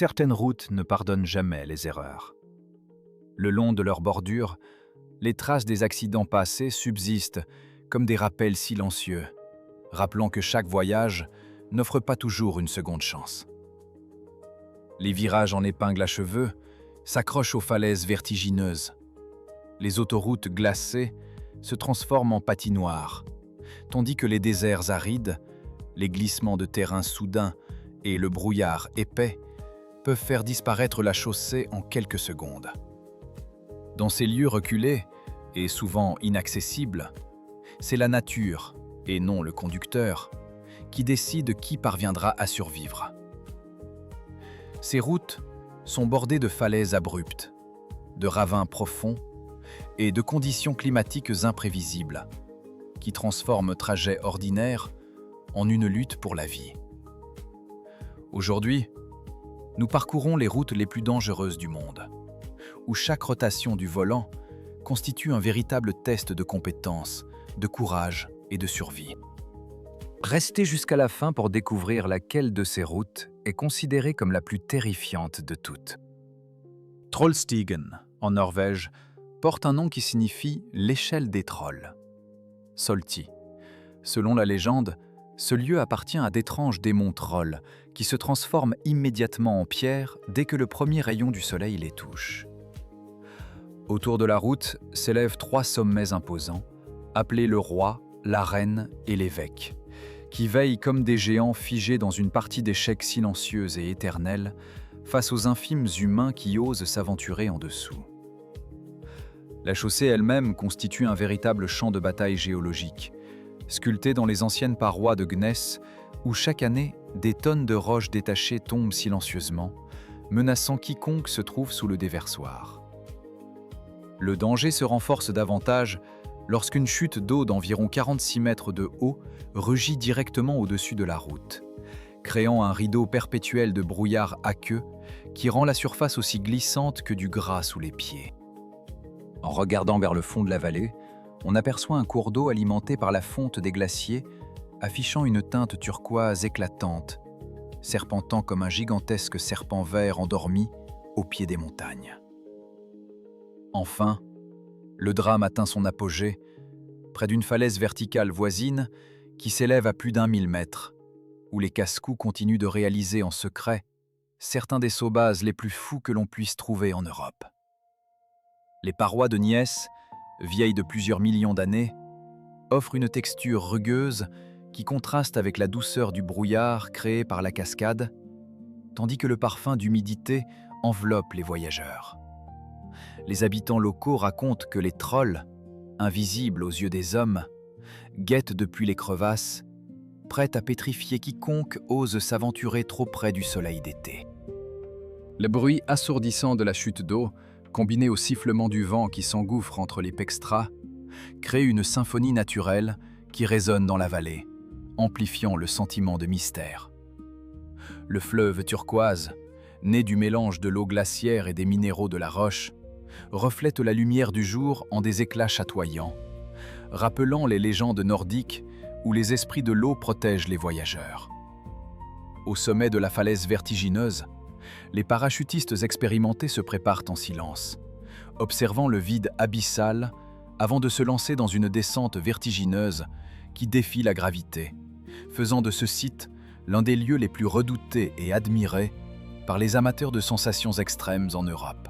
certaines routes ne pardonnent jamais les erreurs. Le long de leur bordure, les traces des accidents passés subsistent comme des rappels silencieux, rappelant que chaque voyage n'offre pas toujours une seconde chance. Les virages en épingle à cheveux s'accrochent aux falaises vertigineuses. Les autoroutes glacées se transforment en patinoires, tandis que les déserts arides, les glissements de terrain soudains et le brouillard épais peuvent faire disparaître la chaussée en quelques secondes. Dans ces lieux reculés et souvent inaccessibles, c'est la nature, et non le conducteur, qui décide qui parviendra à survivre. Ces routes sont bordées de falaises abruptes, de ravins profonds et de conditions climatiques imprévisibles, qui transforment trajets ordinaires en une lutte pour la vie. Aujourd'hui, nous parcourons les routes les plus dangereuses du monde, où chaque rotation du volant constitue un véritable test de compétence, de courage et de survie. Restez jusqu'à la fin pour découvrir laquelle de ces routes est considérée comme la plus terrifiante de toutes. Trollstigen, en Norvège, porte un nom qui signifie « l'échelle des trolls ». Solti. Selon la légende, ce lieu appartient à d'étranges démons trolls qui se transforment immédiatement en pierre dès que le premier rayon du soleil les touche. Autour de la route s'élèvent 3 sommets imposants, appelés le roi, la reine et l'évêque, qui veillent comme des géants figés dans une partie d'échecs silencieuse et éternelle face aux infimes humains qui osent s'aventurer en dessous. La chaussée elle-même constitue un véritable champ de bataille géologique, sculpté dans les anciennes parois de gneiss, où chaque année, des tonnes de roches détachées tombent silencieusement, menaçant quiconque se trouve sous le déversoir. Le danger se renforce davantage lorsqu'une chute d'eau d'environ 46 mètres de haut rugit directement au-dessus de la route, créant un rideau perpétuel de brouillard aqueux qui rend la surface aussi glissante que du gras sous les pieds. En regardant vers le fond de la vallée, on aperçoit un cours d'eau alimenté par la fonte des glaciers, affichant une teinte turquoise éclatante, serpentant comme un gigantesque serpent vert endormi au pied des montagnes. Enfin, le drame atteint son apogée, près d'une falaise verticale voisine qui s'élève à plus d'1 000 mètres, où les casse-cous continuent de réaliser en secret certains des sauts bases les plus fous que l'on puisse trouver en Europe. Les parois de gneiss, vieilles de plusieurs millions d'années, offrent une texture rugueuse qui contraste avec la douceur du brouillard créé par la cascade, tandis que le parfum d'humidité enveloppe les voyageurs. Les habitants locaux racontent que les trolls, invisibles aux yeux des hommes, guettent depuis les crevasses, prêts à pétrifier quiconque ose s'aventurer trop près du soleil d'été. Le bruit assourdissant de la chute d'eau, combiné au sifflement du vent qui s'engouffre entre les pextras, crée une symphonie naturelle qui résonne dans la vallée, amplifiant le sentiment de mystère. Le fleuve turquoise, né du mélange de l'eau glaciaire et des minéraux de la roche, reflète la lumière du jour en des éclats chatoyants, rappelant les légendes nordiques où les esprits de l'eau protègent les voyageurs. Au sommet de la falaise vertigineuse, les parachutistes expérimentés se préparent en silence, observant le vide abyssal avant de se lancer dans une descente vertigineuse qui défie la gravité, faisant de ce site l'un des lieux les plus redoutés et admirés par les amateurs de sensations extrêmes en Europe.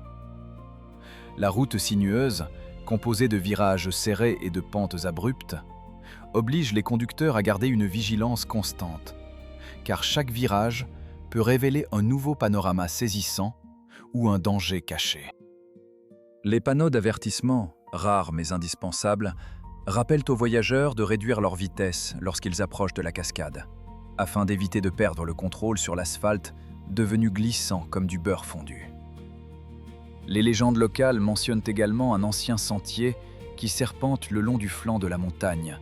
La route sinueuse, composée de virages serrés et de pentes abruptes, oblige les conducteurs à garder une vigilance constante, car chaque virage peut révéler un nouveau panorama saisissant ou un danger caché. Les panneaux d'avertissement, rares mais indispensables, rappellent aux voyageurs de réduire leur vitesse lorsqu'ils approchent de la cascade, afin d'éviter de perdre le contrôle sur l'asphalte devenu glissant comme du beurre fondu. Les légendes locales mentionnent également un ancien sentier qui serpente le long du flanc de la montagne,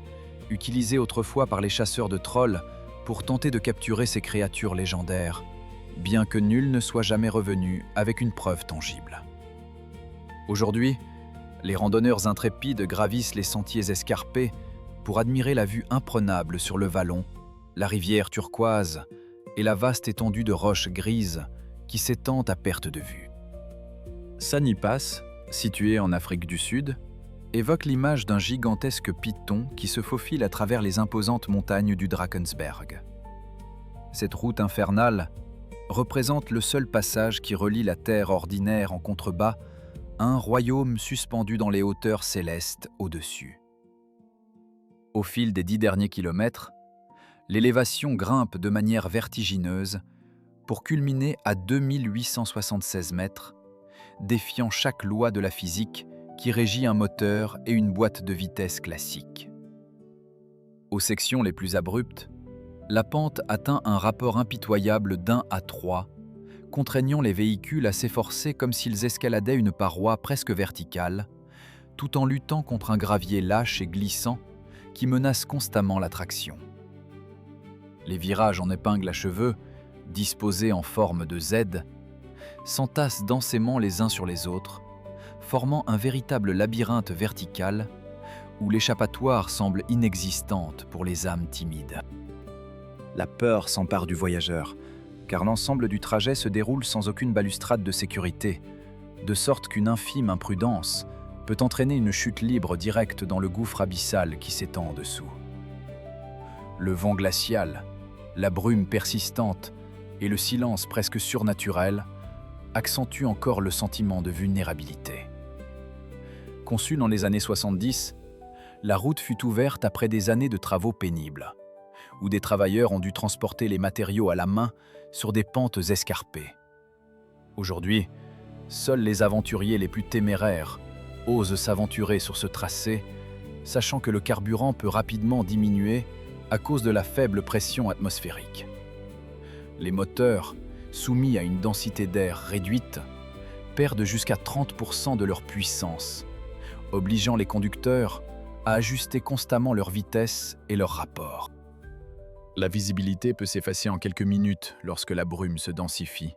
utilisé autrefois par les chasseurs de trolls pour tenter de capturer ces créatures légendaires, bien que nul ne soit jamais revenu avec une preuve tangible. Aujourd'hui, les randonneurs intrépides gravissent les sentiers escarpés pour admirer la vue imprenable sur le vallon, la rivière turquoise et la vaste étendue de roches grises qui s'étend à perte de vue. Sani Pass, situé en Afrique du Sud, évoque l'image d'un gigantesque python qui se faufile à travers les imposantes montagnes du Drakensberg. Cette route infernale représente le seul passage qui relie la terre ordinaire en contrebas à un royaume suspendu dans les hauteurs célestes au-dessus. Au fil des 10 derniers kilomètres, l'élévation grimpe de manière vertigineuse pour culminer à 2876 mètres, défiant chaque loi de la physique qui régit un moteur et une boîte de vitesse classique. Aux sections les plus abruptes, la pente atteint un rapport impitoyable d'1 à 3, contraignant les véhicules à s'efforcer comme s'ils escaladaient une paroi presque verticale, tout en luttant contre un gravier lâche et glissant qui menace constamment la traction. Les virages en épingle à cheveux, disposés en forme de Z, s'entassent densément les uns sur les autres, formant un véritable labyrinthe vertical où l'échappatoire semble inexistante pour les âmes timides. La peur s'empare du voyageur, car l'ensemble du trajet se déroule sans aucune balustrade de sécurité, de sorte qu'une infime imprudence peut entraîner une chute libre directe dans le gouffre abyssal qui s'étend en dessous. Le vent glacial, la brume persistante et le silence presque surnaturel accentuent encore le sentiment de vulnérabilité. Conçue dans les années 70, la route fut ouverte après des années de travaux pénibles, où des travailleurs ont dû transporter les matériaux à la main sur des pentes escarpées. Aujourd'hui, seuls les aventuriers les plus téméraires osent s'aventurer sur ce tracé, sachant que le carburant peut rapidement diminuer à cause de la faible pression atmosphérique. Les moteurs, soumis à une densité d'air réduite, perdent jusqu'à 30% de leur puissance, obligeant les conducteurs à ajuster constamment leur vitesse et leur rapport. La visibilité peut s'effacer en quelques minutes lorsque la brume se densifie,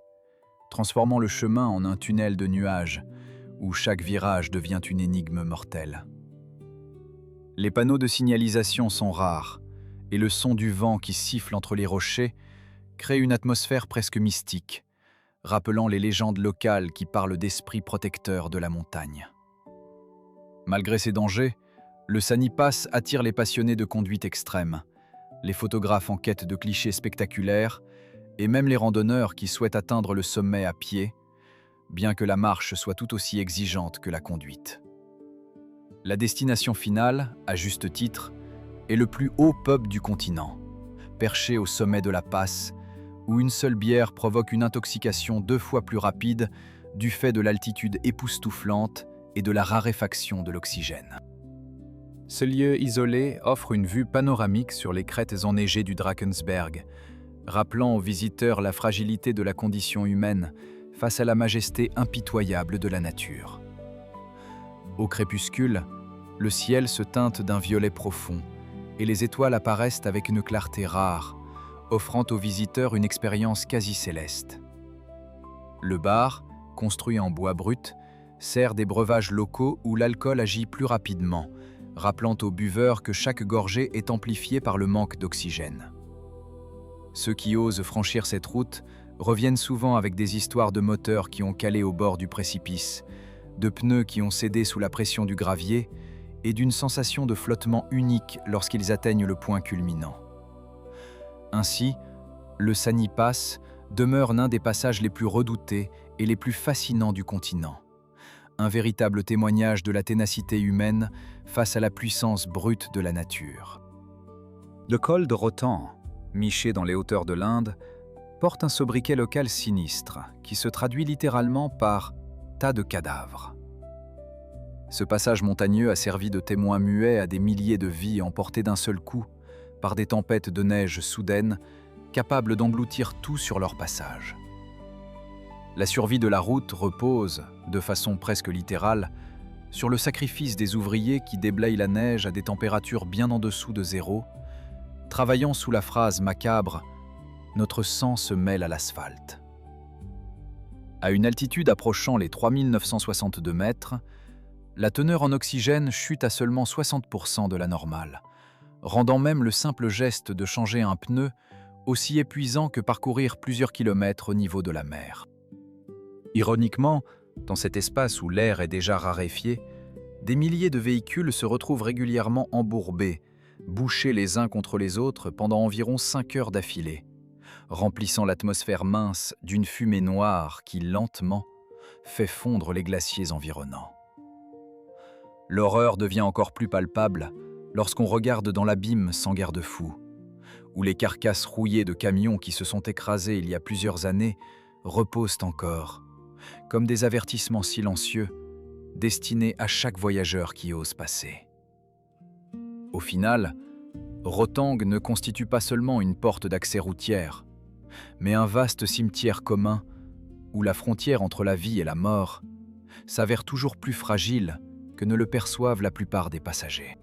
transformant le chemin en un tunnel de nuages où chaque virage devient une énigme mortelle. Les panneaux de signalisation sont rares et le son du vent qui siffle entre les rochers crée une atmosphère presque mystique, rappelant les légendes locales qui parlent d'esprits protecteurs de la montagne. Malgré ces dangers, le Sani Pass attire les passionnés de conduite extrême, les photographes en quête de clichés spectaculaires et même les randonneurs qui souhaitent atteindre le sommet à pied, bien que la marche soit tout aussi exigeante que la conduite. La destination finale, à juste titre, est le plus haut pub du continent, perché au sommet de la passe, où une seule bière provoque une intoxication 2 fois plus rapide du fait de l'altitude époustouflante et de la raréfaction de l'oxygène. Ce lieu isolé offre une vue panoramique sur les crêtes enneigées du Drakensberg, rappelant aux visiteurs la fragilité de la condition humaine face à la majesté impitoyable de la nature. Au crépuscule, le ciel se teinte d'un violet profond et les étoiles apparaissent avec une clarté rare, offrant aux visiteurs une expérience quasi céleste. Le bar, construit en bois brut, sert des breuvages locaux où l'alcool agit plus rapidement, rappelant aux buveurs que chaque gorgée est amplifiée par le manque d'oxygène. Ceux qui osent franchir cette route reviennent souvent avec des histoires de moteurs qui ont calé au bord du précipice, de pneus qui ont cédé sous la pression du gravier et d'une sensation de flottement unique lorsqu'ils atteignent le point culminant. Ainsi, le Sani Pass demeure l'un des passages les plus redoutés et les plus fascinants du continent. Un véritable témoignage de la ténacité humaine face à la puissance brute de la nature. Le col de Rotan, niché dans les hauteurs de l'Inde, porte un sobriquet local sinistre qui se traduit littéralement par « tas de cadavres ». Ce passage montagneux a servi de témoin muet à des milliers de vies emportées d'un seul coup par des tempêtes de neige soudaines capables d'engloutir tout sur leur passage. La survie de la route repose, de façon presque littérale, sur le sacrifice des ouvriers qui déblayent la neige à des températures bien en dessous de zéro, travaillant sous la phrase macabre « Notre sang se mêle à l'asphalte ». À une altitude approchant les 3962 mètres, la teneur en oxygène chute à seulement 60% de la normale, rendant même le simple geste de changer un pneu aussi épuisant que parcourir plusieurs kilomètres au niveau de la mer. Ironiquement, dans cet espace où l'air est déjà raréfié, des milliers de véhicules se retrouvent régulièrement embourbés, bouchés les uns contre les autres pendant environ 5 heures d'affilée, remplissant l'atmosphère mince d'une fumée noire qui, lentement, fait fondre les glaciers environnants. L'horreur devient encore plus palpable lorsqu'on regarde dans l'abîme sans garde-fou, où les carcasses rouillées de camions qui se sont écrasés il y a plusieurs années reposent encore, comme des avertissements silencieux destinés à chaque voyageur qui ose passer. Au final, Rotang ne constitue pas seulement une porte d'accès routière, mais un vaste cimetière commun où la frontière entre la vie et la mort s'avère toujours plus fragile que ne le perçoivent la plupart des passagers.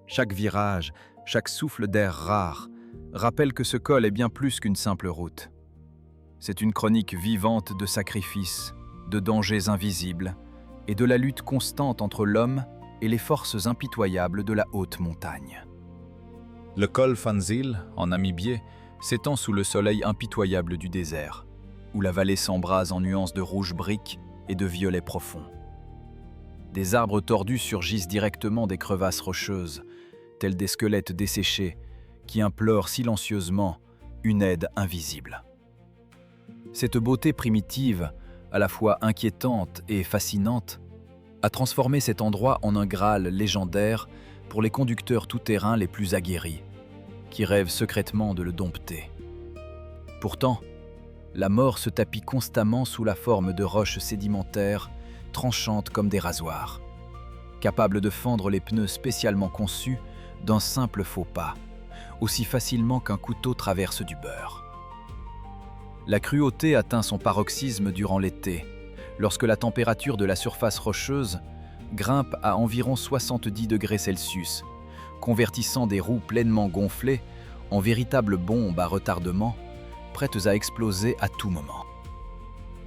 Chaque virage, chaque souffle d'air rare rappelle que ce col est bien plus qu'une simple route. C'est une chronique vivante de sacrifices, de dangers invisibles et de la lutte constante entre l'homme et les forces impitoyables de la haute montagne. Le col Fanzil, en Namibie, s'étend sous le soleil impitoyable du désert, où la vallée s'embrase en nuances de rouge brique et de violet profond. Des arbres tordus surgissent directement des crevasses rocheuses, tels des squelettes desséchés, qui implorent silencieusement une aide invisible. Cette beauté primitive, à la fois inquiétante et fascinante, a transformé cet endroit en un Graal légendaire pour les conducteurs tout-terrain les plus aguerris, qui rêvent secrètement de le dompter. Pourtant, la mort se tapit constamment sous la forme de roches sédimentaires, tranchantes comme des rasoirs, capables de fendre les pneus spécialement conçus d'un simple faux pas, aussi facilement qu'un couteau traverse du beurre. La cruauté atteint son paroxysme durant l'été, lorsque la température de la surface rocheuse grimpe à environ 70 degrés Celsius, convertissant des roues pleinement gonflées en véritables bombes à retardement, prêtes à exploser à tout moment.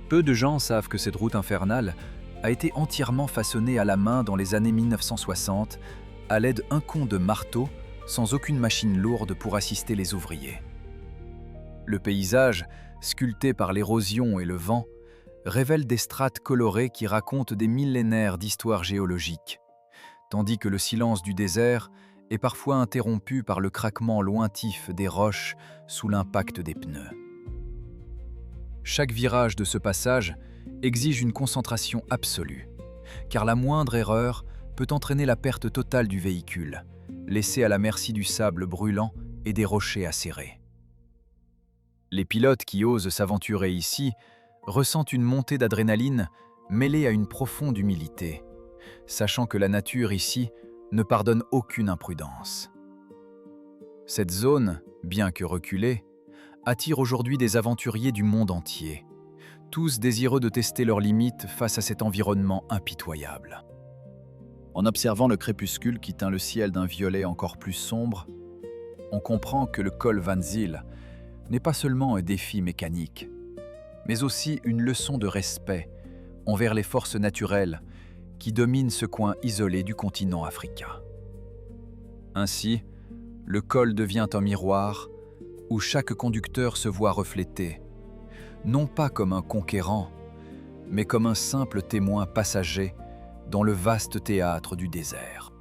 Peu de gens savent que cette route infernale a été entièrement façonnée à la main dans les années 1960 à l'aide d'un con de marteau, sans aucune machine lourde pour assister les ouvriers. Le paysage, sculpté par l'érosion et le vent, révèle des strates colorées qui racontent des millénaires d'histoire géologique, tandis que le silence du désert est parfois interrompu par le craquement lointif des roches sous l'impact des pneus. Chaque virage de ce passage exige une concentration absolue, car la moindre erreur peut entraîner la perte totale du véhicule, laissé à la merci du sable brûlant et des rochers acérés. Les pilotes qui osent s'aventurer ici ressentent une montée d'adrénaline mêlée à une profonde humilité, sachant que la nature ici ne pardonne aucune imprudence. Cette zone, bien que reculée, attire aujourd'hui des aventuriers du monde entier, tous désireux de tester leurs limites face à cet environnement impitoyable. En observant le crépuscule qui teint le ciel d'un violet encore plus sombre, on comprend que le col Van Zyl n'est pas seulement un défi mécanique, mais aussi une leçon de respect envers les forces naturelles qui dominent ce coin isolé du continent africain. Ainsi, le col devient un miroir où chaque conducteur se voit reflété, non pas comme un conquérant, mais comme un simple témoin passager dans le vaste théâtre du désert.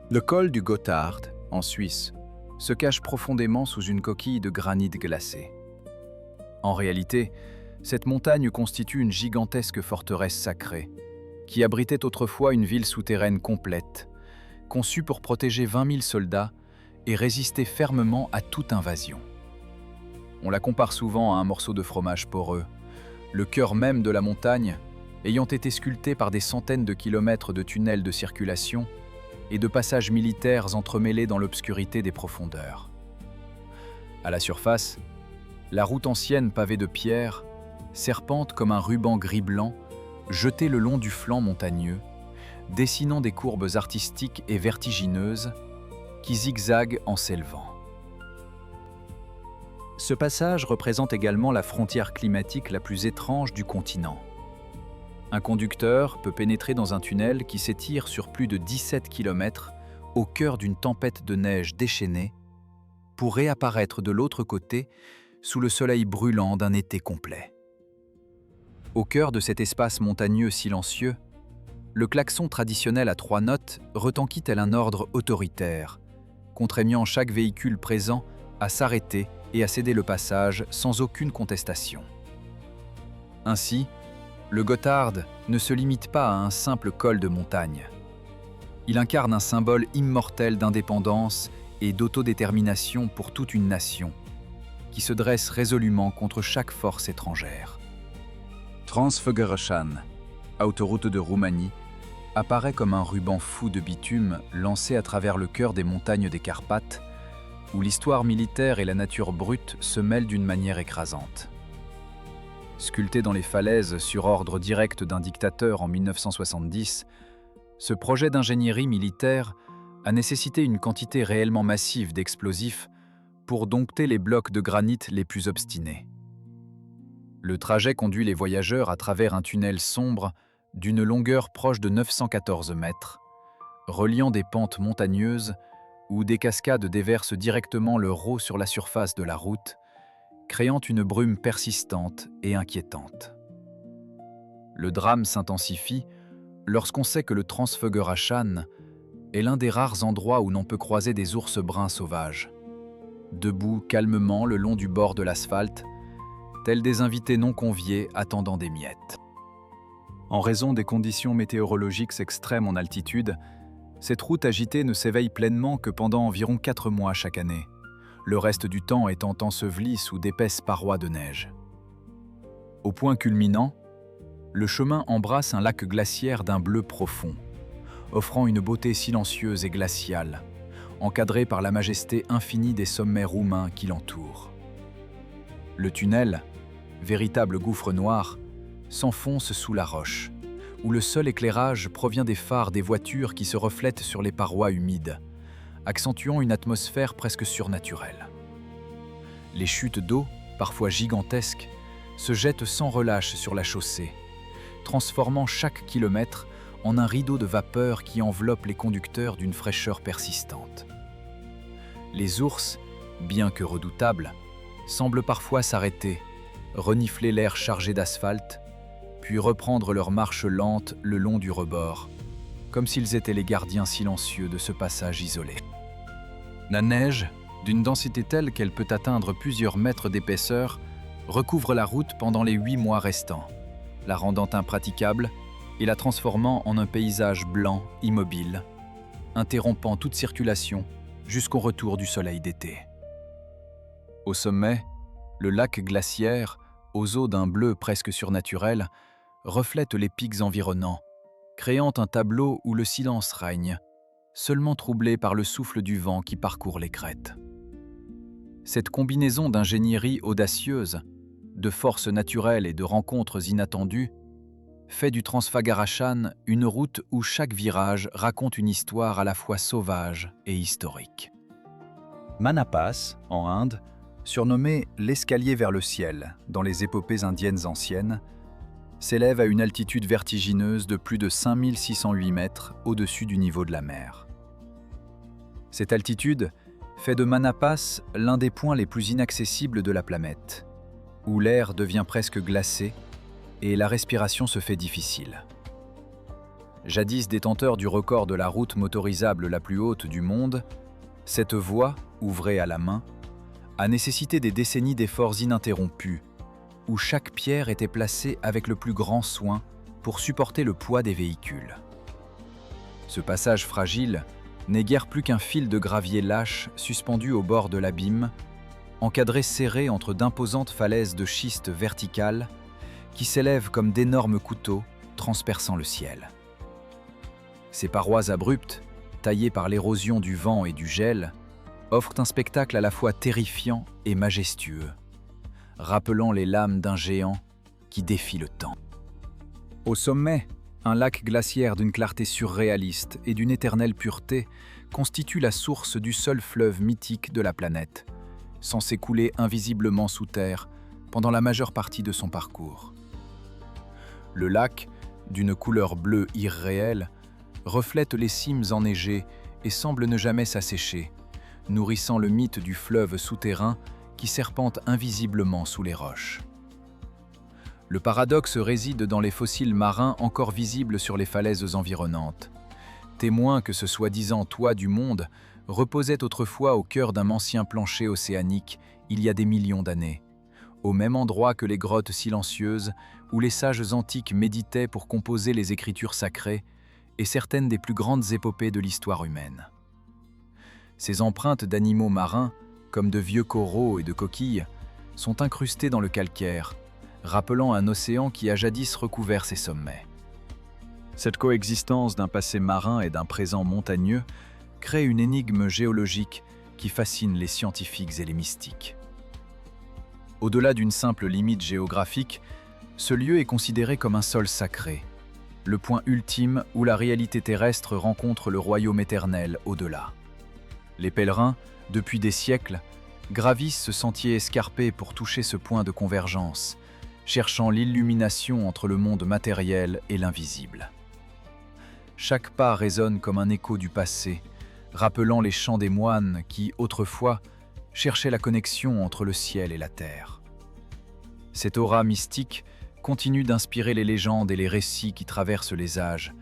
Le col du Gotthard, en Suisse, se cache profondément sous une coquille de granit glacé. En réalité, cette montagne constitue une gigantesque forteresse sacrée, qui abritait autrefois une ville souterraine complète, conçue pour protéger 20 000 soldats et résister fermement à toute invasion. On la compare souvent à un morceau de fromage poreux, le cœur même de la montagne ayant été sculpté par des centaines de kilomètres de tunnels de circulation et de passages militaires entremêlés dans l'obscurité des profondeurs. À la surface, la route ancienne pavée de pierres serpente comme un ruban gris-blanc jeté le long du flanc montagneux, dessinant des courbes artistiques et vertigineuses qui zigzaguent en s'élevant. Ce passage représente également la frontière climatique la plus étrange du continent. Un conducteur peut pénétrer dans un tunnel qui s'étire sur plus de 17 km au cœur d'une tempête de neige déchaînée pour réapparaître de l'autre côté sous le soleil brûlant d'un été complet. Au cœur de cet espace montagneux silencieux, le klaxon traditionnel à 3 notes retentit tel un ordre autoritaire, contraignant chaque véhicule présent à s'arrêter et à céder le passage sans aucune contestation. Ainsi, le Gotthard ne se limite pas à un simple col de montagne. Il incarne un symbole immortel d'indépendance et d'autodétermination pour toute une nation, qui se dresse résolument contre chaque force étrangère. Transfăgărășan, autoroute de Roumanie, apparaît comme un ruban fou de bitume lancé à travers le cœur des montagnes des Carpates, où l'histoire militaire et la nature brute se mêlent d'une manière écrasante. Sculpté dans les falaises sur ordre direct d'un dictateur en 1970, ce projet d'ingénierie militaire a nécessité une quantité réellement massive d'explosifs pour dompter les blocs de granit les plus obstinés. Le trajet conduit les voyageurs à travers un tunnel sombre d'une longueur proche de 914 mètres, reliant des pentes montagneuses où des cascades déversent directement leur eau sur la surface de la route, créant une brume persistante et inquiétante. Le drame s'intensifie lorsqu'on sait que le Transfăgărășan est l'un des rares endroits où l'on peut croiser des ours bruns sauvages, debout calmement le long du bord de l'asphalte, tels des invités non conviés attendant des miettes. En raison des conditions météorologiques extrêmes en altitude, cette route agitée ne s'éveille pleinement que pendant environ 4 mois chaque année, le reste du temps étant enseveli sous d'épaisses parois de neige. Au point culminant, le chemin embrasse un lac glaciaire d'un bleu profond, offrant une beauté silencieuse et glaciale, encadrée par la majesté infinie des sommets roumains qui l'entourent. Le tunnel, véritable gouffre noir, s'enfonce sous la roche, où le seul éclairage provient des phares des voitures qui se reflètent sur les parois humides, accentuant une atmosphère presque surnaturelle. Les chutes d'eau, parfois gigantesques, se jettent sans relâche sur la chaussée, transformant chaque kilomètre en un rideau de vapeur qui enveloppe les conducteurs d'une fraîcheur persistante. Les ours, bien que redoutables, semblent parfois s'arrêter, renifler l'air chargé d'asphalte, puis reprendre leur marche lente le long du rebord, comme s'ils étaient les gardiens silencieux de ce passage isolé. La neige, d'une densité telle qu'elle peut atteindre plusieurs mètres d'épaisseur, recouvre la route pendant les 8 mois restants, la rendant impraticable et la transformant en un paysage blanc immobile, interrompant toute circulation jusqu'au retour du soleil d'été. Au sommet, le lac glaciaire, aux eaux d'un bleu presque surnaturel, reflète les pics environnants, créant un tableau où le silence règne, seulement troublé par le souffle du vent qui parcourt les crêtes. Cette combinaison d'ingénierie audacieuse, de forces naturelles et de rencontres inattendues, fait du Transfăgărășan une route où chaque virage raconte une histoire à la fois sauvage et historique. Manapas, en Inde, surnommé l'escalier vers le ciel dans les épopées indiennes anciennes, s'élève à une altitude vertigineuse de plus de 5608 mètres au-dessus du niveau de la mer. Cette altitude fait de Manapas l'un des points les plus inaccessibles de la planète, où l'air devient presque glacé et la respiration se fait difficile. Jadis détenteur du record de la route motorisable la plus haute du monde, cette voie, ouvrée à la main, a nécessité des décennies d'efforts ininterrompus, où chaque pierre était placée avec le plus grand soin pour supporter le poids des véhicules. Ce passage fragile n'est guère plus qu'un fil de gravier lâche suspendu au bord de l'abîme, encadré serré entre d'imposantes falaises de schiste verticales qui s'élèvent comme d'énormes couteaux transperçant le ciel. Ces parois abruptes, taillées par l'érosion du vent et du gel, offrent un spectacle à la fois terrifiant et majestueux, rappelant les lames d'un géant qui défie le temps. Au sommet, un lac glaciaire d'une clarté surréaliste et d'une éternelle pureté constitue la source du seul fleuve mythique de la planète, censé couler invisiblement sous terre pendant la majeure partie de son parcours. Le lac, d'une couleur bleue irréelle, reflète les cimes enneigées et semble ne jamais s'assécher, nourrissant le mythe du fleuve souterrain qui serpente invisiblement sous les roches. Le paradoxe réside dans les fossiles marins encore visibles sur les falaises environnantes, témoins que ce soi-disant toit du monde reposait autrefois au cœur d'un ancien plancher océanique il y a des millions d'années, au même endroit que les grottes silencieuses où les sages antiques méditaient pour composer les écritures sacrées et certaines des plus grandes épopées de l'histoire humaine. Ces empreintes d'animaux marins, comme de vieux coraux et de coquilles, sont incrustées dans le calcaire, rappelant un océan qui a jadis recouvert ses sommets. Cette coexistence d'un passé marin et d'un présent montagneux crée une énigme géologique qui fascine les scientifiques et les mystiques. Au-delà d'une simple limite géographique, ce lieu est considéré comme un sol sacré, le point ultime où la réalité terrestre rencontre le royaume éternel au-delà. Les pèlerins, depuis des siècles, gravissent ce sentier escarpé pour toucher ce point de convergence, cherchant l'illumination entre le monde matériel et l'invisible. Chaque pas résonne comme un écho du passé, rappelant les chants des moines qui, autrefois, cherchaient la connexion entre le ciel et la terre. Cette aura mystique continue d'inspirer les légendes et les récits qui traversent les âges,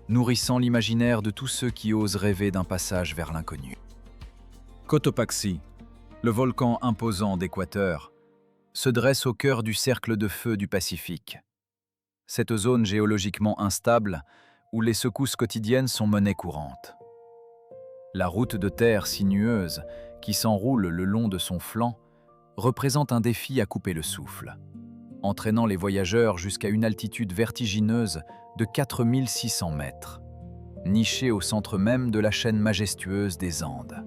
nourrissant l'imaginaire de tous ceux qui osent rêver d'un passage vers l'inconnu. Cotopaxi, le volcan imposant d'Équateur, se dresse au cœur du cercle de feu du Pacifique. Cette zone géologiquement instable, où les secousses quotidiennes sont monnaie courante. La route de terre sinueuse, qui s'enroule le long de son flanc, représente un défi à couper le souffle, entraînant les voyageurs jusqu'à une altitude vertigineuse de 4600 mètres, nichée au centre même de la chaîne majestueuse des Andes.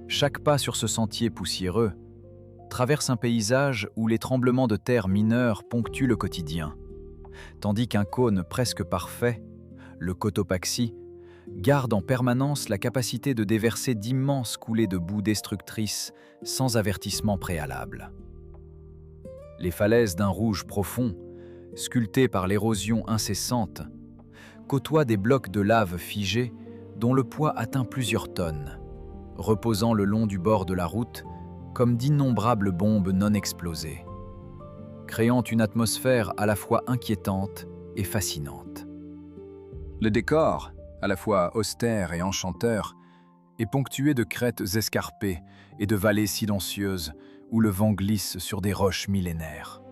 Chaque pas sur ce sentier poussiéreux traverse un paysage où les tremblements de terre mineurs ponctuent le quotidien, tandis qu'un cône presque parfait, le Cotopaxi, garde en permanence la capacité de déverser d'immenses coulées de boue destructrices sans avertissement préalable. Les falaises d'un rouge profond, sculptées par l'érosion incessante, côtoient des blocs de lave figés dont le poids atteint plusieurs tonnes, reposant le long du bord de la route comme d'innombrables bombes non explosées, créant une atmosphère à la fois inquiétante et fascinante. Le décor, à la fois austère et enchanteur, est ponctué de crêtes escarpées et de vallées silencieuses où le vent glisse sur des roches millénaires.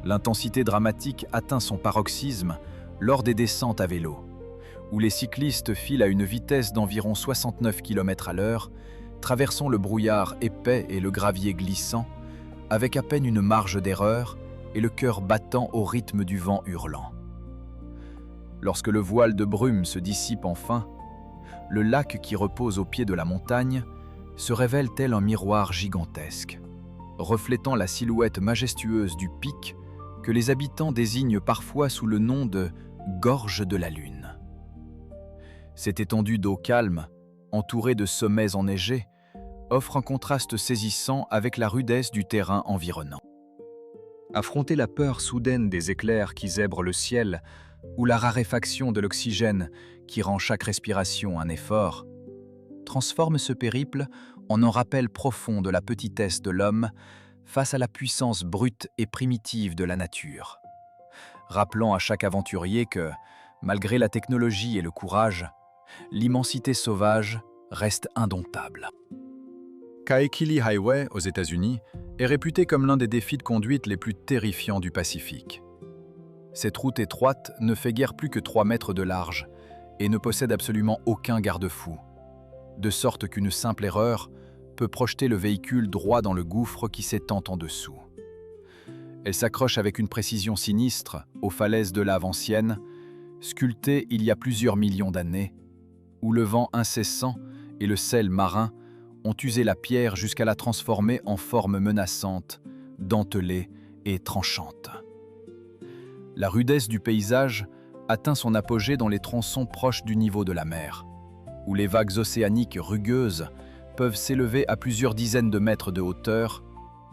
L'intensité dramatique atteint son paroxysme lors des descentes à vélo, où les cyclistes filent à une vitesse d'environ 69 km/h, traversant le brouillard épais et le gravier glissant, avec à peine une marge d'erreur et le cœur battant au rythme du vent hurlant. Lorsque le voile de brume se dissipe enfin, le lac qui repose au pied de la montagne se révèle tel un miroir gigantesque, reflétant la silhouette majestueuse du pic que les habitants désignent parfois sous le nom de « gorge de la Lune ». Cette étendue d'eau calme, entourée de sommets enneigés, offre un contraste saisissant avec la rudesse du terrain environnant. Affronter la peur soudaine des éclairs qui zèbrent le ciel ou la raréfaction de l'oxygène qui rend chaque respiration un effort, transforme ce périple en un rappel profond de la petitesse de l'homme face à la puissance brute et primitive de la nature, rappelant à chaque aventurier que, malgré la technologie et le courage, l'immensité sauvage reste indomptable. Kaikili Highway, aux États-Unis, est réputé comme l'un des défis de conduite les plus terrifiants du Pacifique. Cette route étroite ne fait guère plus que 3 mètres de large et ne possède absolument aucun garde-fou, de sorte qu'une simple erreur peut projeter le véhicule droit dans le gouffre qui s'étend en dessous. Elle s'accroche avec une précision sinistre aux falaises de lave anciennes, sculptées il y a plusieurs millions d'années, où le vent incessant et le sel marin ont usé la pierre jusqu'à la transformer en forme menaçante, dentelée et tranchante. La rudesse du paysage atteint son apogée dans les tronçons proches du niveau de la mer, où les vagues océaniques rugueuses peuvent s'élever à plusieurs dizaines de mètres de hauteur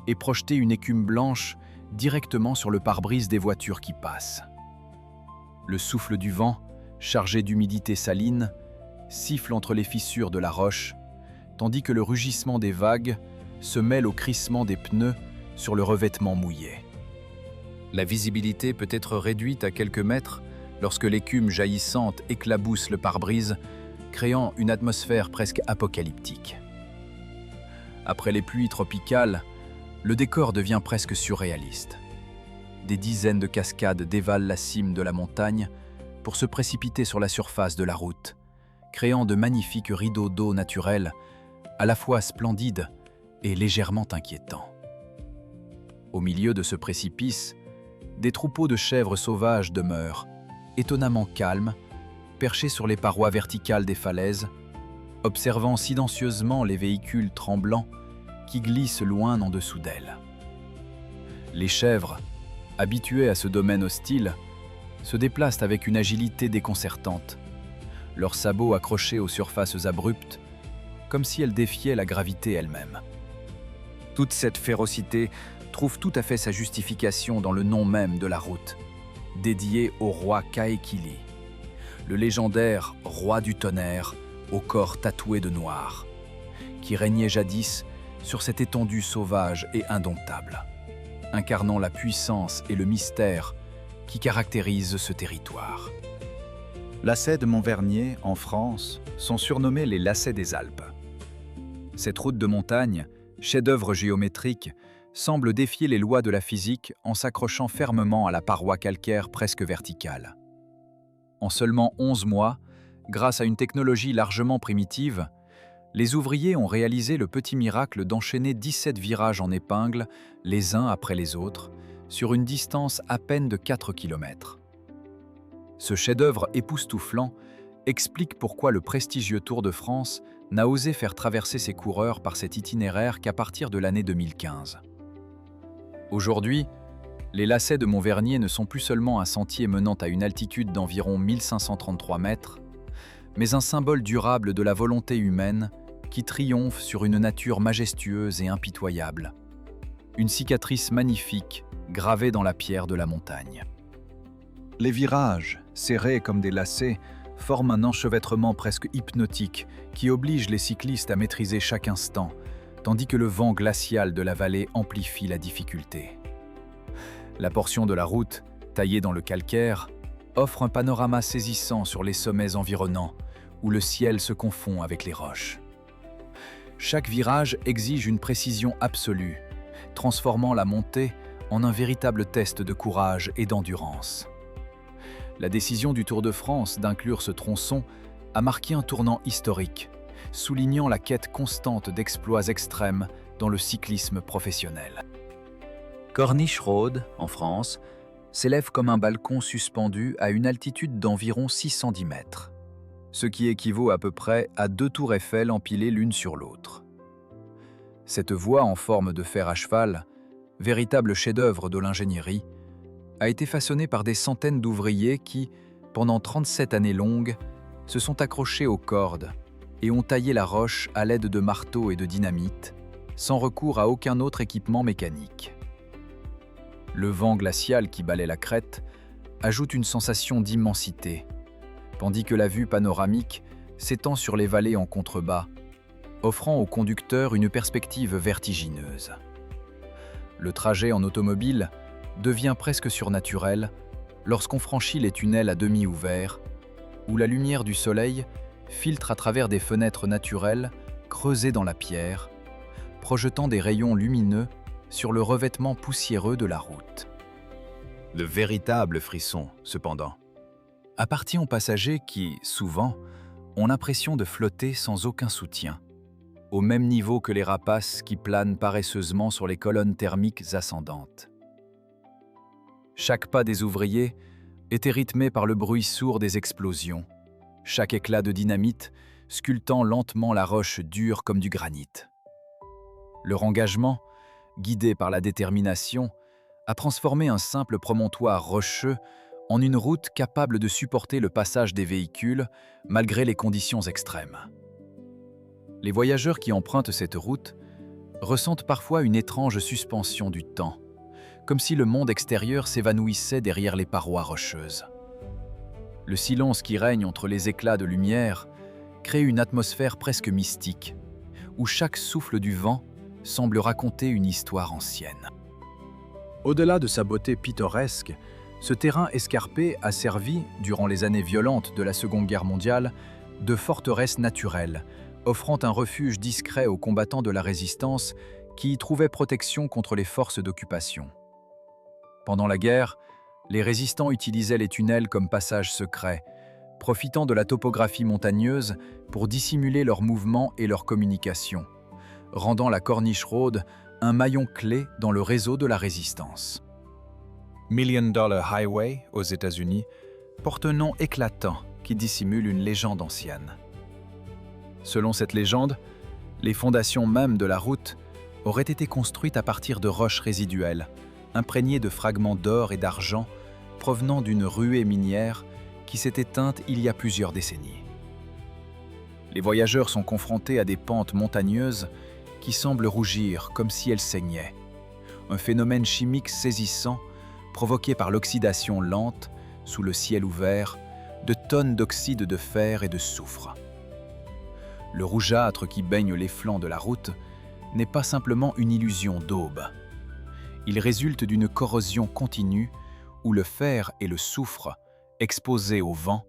et projeter une écume blanche directement sur le pare-brise des voitures qui passent. Le souffle du vent, chargé d'humidité saline, siffle entre les fissures de la roche, tandis que le rugissement des vagues se mêle au crissement des pneus sur le revêtement mouillé. La visibilité peut être réduite à quelques mètres lorsque l'écume jaillissante éclabousse le pare-brise, créant une atmosphère presque apocalyptique. Après les pluies tropicales, le décor devient presque surréaliste. Des dizaines de cascades dévalent la cime de la montagne pour se précipiter sur la surface de la route, créant de magnifiques rideaux d'eau naturels, à la fois splendides et légèrement inquiétants. Au milieu de ce précipice, des troupeaux de chèvres sauvages demeurent, étonnamment calmes, perchés sur les parois verticales des falaises, observant silencieusement les véhicules tremblants qui glissent loin en dessous d'elles. Les chèvres, habituées à ce domaine hostile, se déplacent avec une agilité déconcertante, leurs sabots accrochés aux surfaces abruptes, comme si elles défiaient la gravité elle-même. Toute cette férocité trouve tout à fait sa justification dans le nom même de la route, dédié au roi Kahekili, le légendaire roi du tonnerre au corps tatoué de noir, qui régnait jadis sur cette étendue sauvage et indomptable, incarnant la puissance et le mystère qui caractérisent ce territoire. Lacets de Montvernier, en France, sont surnommés les lacets des Alpes. Cette route de montagne, chef-d'œuvre géométrique, semble défier les lois de la physique en s'accrochant fermement à la paroi calcaire presque verticale. En seulement 11 mois, grâce à une technologie largement primitive, les ouvriers ont réalisé le petit miracle d'enchaîner 17 virages en épingle, les uns après les autres, sur une distance à peine de 4 km. Ce chef-d'œuvre époustouflant explique pourquoi le prestigieux Tour de France n'a osé faire traverser ses coureurs par cet itinéraire qu'à partir de l'année 2015. Aujourd'hui, les lacets de Montvernier ne sont plus seulement un sentier menant à une altitude d'environ 1533 mètres, mais un symbole durable de la volonté humaine qui triomphe sur une nature majestueuse et impitoyable. Une cicatrice magnifique gravée dans la pierre de la montagne. Les virages, serrés comme des lacets, forment un enchevêtrement presque hypnotique qui oblige les cyclistes à maîtriser chaque instant, tandis que le vent glacial de la vallée amplifie la difficulté. La portion de la route, taillée dans le calcaire, offre un panorama saisissant sur les sommets environnants, où le ciel se confond avec les roches. Chaque virage exige une précision absolue, transformant la montée en un véritable test de courage et d'endurance. La décision du Tour de France d'inclure ce tronçon a marqué un tournant historique, soulignant la quête constante d'exploits extrêmes dans le cyclisme professionnel. Corniche Road, en France, s'élève comme un balcon suspendu à une altitude d'environ 610 mètres, ce qui équivaut à peu près à 2 tours Eiffel empilées l'une sur l'autre. Cette voie en forme de fer à cheval, véritable chef-d'œuvre de l'ingénierie, a été façonnée par des centaines d'ouvriers qui, pendant 37 années longues, se sont accrochés aux cordes et ont taillé la roche à l'aide de marteaux et de dynamite, sans recours à aucun autre équipement mécanique. Le vent glacial qui balaie la crête ajoute une sensation d'immensité, tandis que la vue panoramique s'étend sur les vallées en contrebas, offrant aux conducteurs une perspective vertigineuse. Le trajet en automobile devient presque surnaturel lorsqu'on franchit les tunnels à demi ouverts, où la lumière du soleil filtre à travers des fenêtres naturelles creusées dans la pierre, projetant des rayons lumineux sur le revêtement poussiéreux de la route. Le véritable frisson, cependant, appartient aux passagers qui, souvent, ont l'impression de flotter sans aucun soutien, au même niveau que les rapaces qui planent paresseusement sur les colonnes thermiques ascendantes. Chaque pas des ouvriers était rythmé par le bruit sourd des explosions, chaque éclat de dynamite sculptant lentement la roche dure comme du granit. Leur engagement, guidé par la détermination, a transformé un simple promontoire rocheux en une route capable de supporter le passage des véhicules malgré les conditions extrêmes. Les voyageurs qui empruntent cette route ressentent parfois une étrange suspension du temps, comme si le monde extérieur s'évanouissait derrière les parois rocheuses. Le silence qui règne entre les éclats de lumière crée une atmosphère presque mystique, où chaque souffle du vent semble raconter une histoire ancienne. Au-delà de sa beauté pittoresque, ce terrain escarpé a servi, durant les années violentes de la Seconde Guerre mondiale, de forteresse naturelle, offrant un refuge discret aux combattants de la résistance qui y trouvaient protection contre les forces d'occupation. Pendant la guerre, les résistants utilisaient les tunnels comme passage secret, profitant de la topographie montagneuse pour dissimuler leurs mouvements et leurs communications, rendant la Corniche Road un maillon clé dans le réseau de la résistance. Million Dollar Highway, aux États-Unis, porte un nom éclatant qui dissimule une légende ancienne. Selon cette légende, les fondations mêmes de la route auraient été construites à partir de roches résiduelles, imprégnées de fragments d'or et d'argent provenant d'une ruée minière qui s'est éteinte il y a plusieurs décennies. Les voyageurs sont confrontés à des pentes montagneuses qui semblent rougir comme si elles saignaient, un phénomène chimique saisissant provoqué par l'oxydation lente, sous le ciel ouvert, de tonnes d'oxyde de fer et de soufre. Le rougeâtre qui baigne les flancs de la route n'est pas simplement une illusion d'aube. Il résulte d'une corrosion continue où le fer et le soufre, exposés au vent,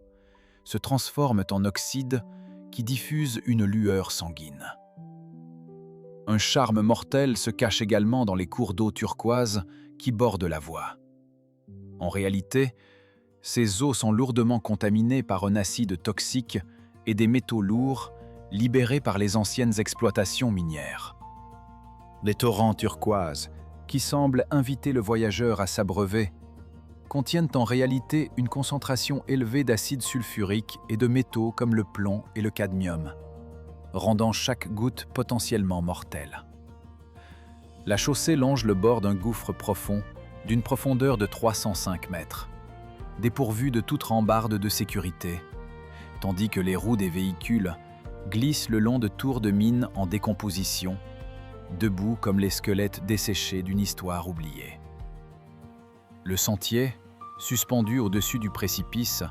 se transforment en oxyde qui diffuse une lueur sanguine. Un charme mortel se cache également dans les cours d'eau turquoise qui bordent la voie. En réalité, ces eaux sont lourdement contaminées par un acide toxique et des métaux lourds libérés par les anciennes exploitations minières. Les torrents turquoises, qui semblent inviter le voyageur à s'abreuver, contiennent en réalité une concentration élevée d'acide sulfurique et de métaux comme le plomb et le cadmium, rendant chaque goutte potentiellement mortelle. La chaussée longe le bord d'un gouffre profond d'une profondeur de 305 mètres, dépourvu de toute rambarde de sécurité, tandis que les roues des véhicules glissent le long de tours de mines en décomposition, debout comme les squelettes desséchés d'une histoire oubliée. Le sentier, suspendu au-dessus du précipice,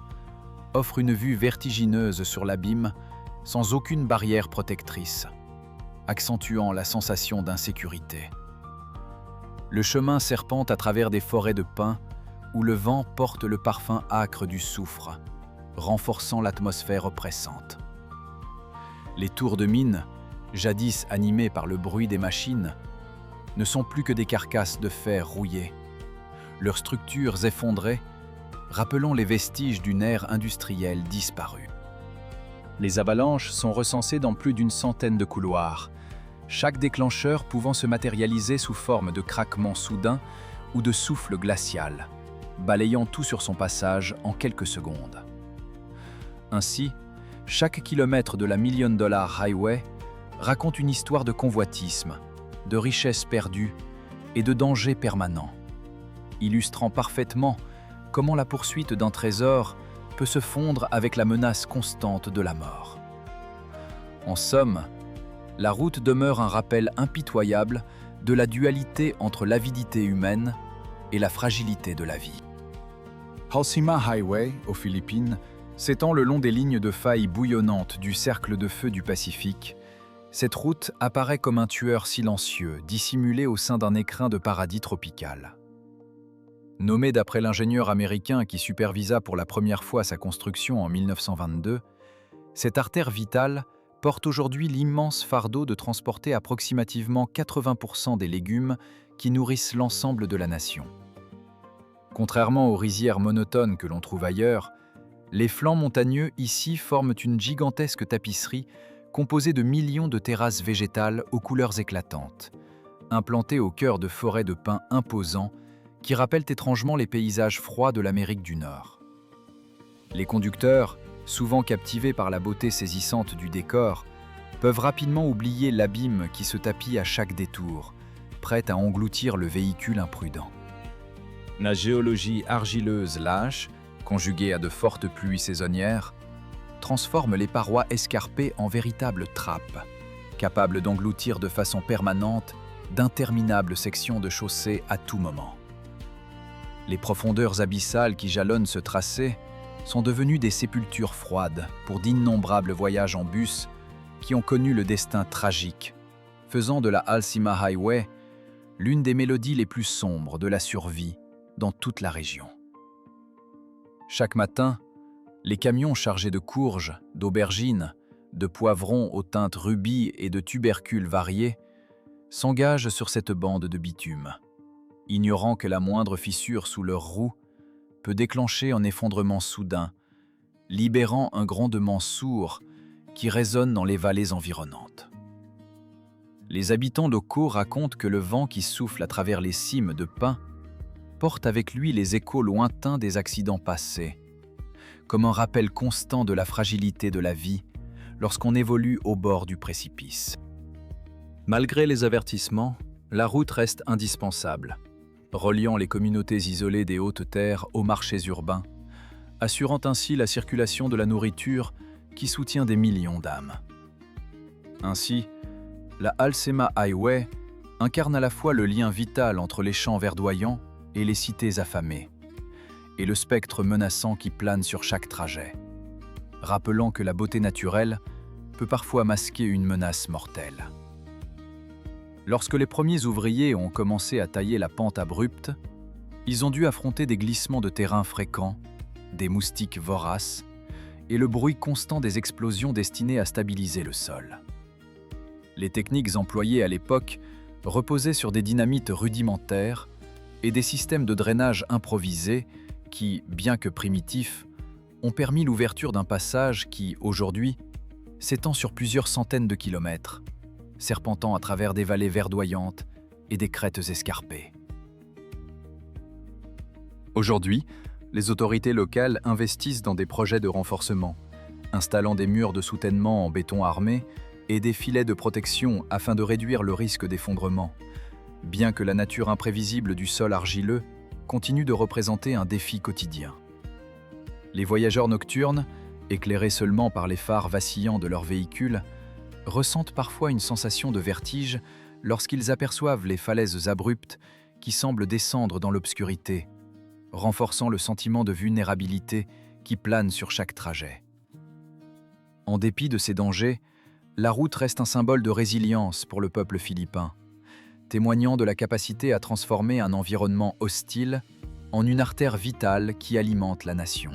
offre une vue vertigineuse sur l'abîme sans aucune barrière protectrice, accentuant la sensation d'insécurité. Le chemin serpente à travers des forêts de pins où le vent porte le parfum âcre du soufre, renforçant l'atmosphère oppressante. Les tours de mine, jadis animées par le bruit des machines, ne sont plus que des carcasses de fer rouillées, leurs structures effondrées, rappelant les vestiges d'une ère industrielle disparue. Les avalanches sont recensées dans plus d'une centaine de couloirs, chaque déclencheur pouvant se matérialiser sous forme de craquements soudains ou de souffle glacial, balayant tout sur son passage en quelques secondes. Ainsi, chaque kilomètre de la Million Dollar Highway raconte une histoire de convoitisme, de richesse perdue et de danger permanent, illustrant parfaitement comment la poursuite d'un trésor peut se fondre avec la menace constante de la mort. En somme, la route demeure un rappel impitoyable de la dualité entre l'avidité humaine et la fragilité de la vie. Halsima Highway, aux Philippines, s'étend le long des lignes de faille bouillonnantes du cercle de feu du Pacifique. Cette route apparaît comme un tueur silencieux, dissimulé au sein d'un écrin de paradis tropical. Nommée d'après l'ingénieur américain qui supervisa pour la première fois sa construction en 1922, cette artère vitale porte aujourd'hui l'immense fardeau de transporter approximativement 80% des légumes qui nourrissent l'ensemble de la nation. Contrairement aux rizières monotones que l'on trouve ailleurs, les flancs montagneux ici forment une gigantesque tapisserie composée de millions de terrasses végétales aux couleurs éclatantes, implantées au cœur de forêts de pins imposants qui rappellent étrangement les paysages froids de l'Amérique du Nord. Les conducteurs, souvent captivés par la beauté saisissante du décor, peuvent rapidement oublier l'abîme qui se tapit à chaque détour, prêt à engloutir le véhicule imprudent. La géologie argileuse lâche, conjuguée à de fortes pluies saisonnières, transforme les parois escarpées en véritables trappes, capables d'engloutir de façon permanente d'interminables sections de chaussée à tout moment. Les profondeurs abyssales qui jalonnent ce tracé sont devenues des sépultures froides pour d'innombrables voyages en bus qui ont connu le destin tragique, faisant de la Halsima Highway l'une des mélodies les plus sombres de la survie dans toute la région. Chaque matin, les camions chargés de courges, d'aubergines, de poivrons aux teintes rubis et de tubercules variés s'engagent sur cette bande de bitume, ignorant que la moindre fissure sous leurs roues peut déclencher un effondrement soudain, libérant un grondement sourd qui résonne dans les vallées environnantes. Les habitants locaux racontent que le vent qui souffle à travers les cimes de pins porte avec lui les échos lointains des accidents passés, comme un rappel constant de la fragilité de la vie lorsqu'on évolue au bord du précipice. Malgré les avertissements, la route reste indispensable, reliant les communautés isolées des hautes terres aux marchés urbains, assurant ainsi la circulation de la nourriture qui soutient des millions d'âmes. Ainsi, la Alsema Highway incarne à la fois le lien vital entre les champs verdoyants et les cités affamées, et le spectre menaçant qui plane sur chaque trajet, rappelant que la beauté naturelle peut parfois masquer une menace mortelle. Lorsque les premiers ouvriers ont commencé à tailler la pente abrupte, ils ont dû affronter des glissements de terrain fréquents, des moustiques voraces et le bruit constant des explosions destinées à stabiliser le sol. Les techniques employées à l'époque reposaient sur des dynamites rudimentaires et des systèmes de drainage improvisés qui, bien que primitifs, ont permis l'ouverture d'un passage qui, aujourd'hui, s'étend sur plusieurs centaines de kilomètres, serpentant à travers des vallées verdoyantes et des crêtes escarpées. Aujourd'hui, les autorités locales investissent dans des projets de renforcement, installant des murs de soutènement en béton armé et des filets de protection afin de réduire le risque d'effondrement, bien que la nature imprévisible du sol argileux continue de représenter un défi quotidien. Les voyageurs nocturnes, éclairés seulement par les phares vacillants de leurs véhicules, ressentent parfois une sensation de vertige lorsqu'ils aperçoivent les falaises abruptes qui semblent descendre dans l'obscurité, renforçant le sentiment de vulnérabilité qui plane sur chaque trajet. En dépit de ces dangers, la route reste un symbole de résilience pour le peuple philippin, témoignant de la capacité à transformer un environnement hostile en une artère vitale qui alimente la nation.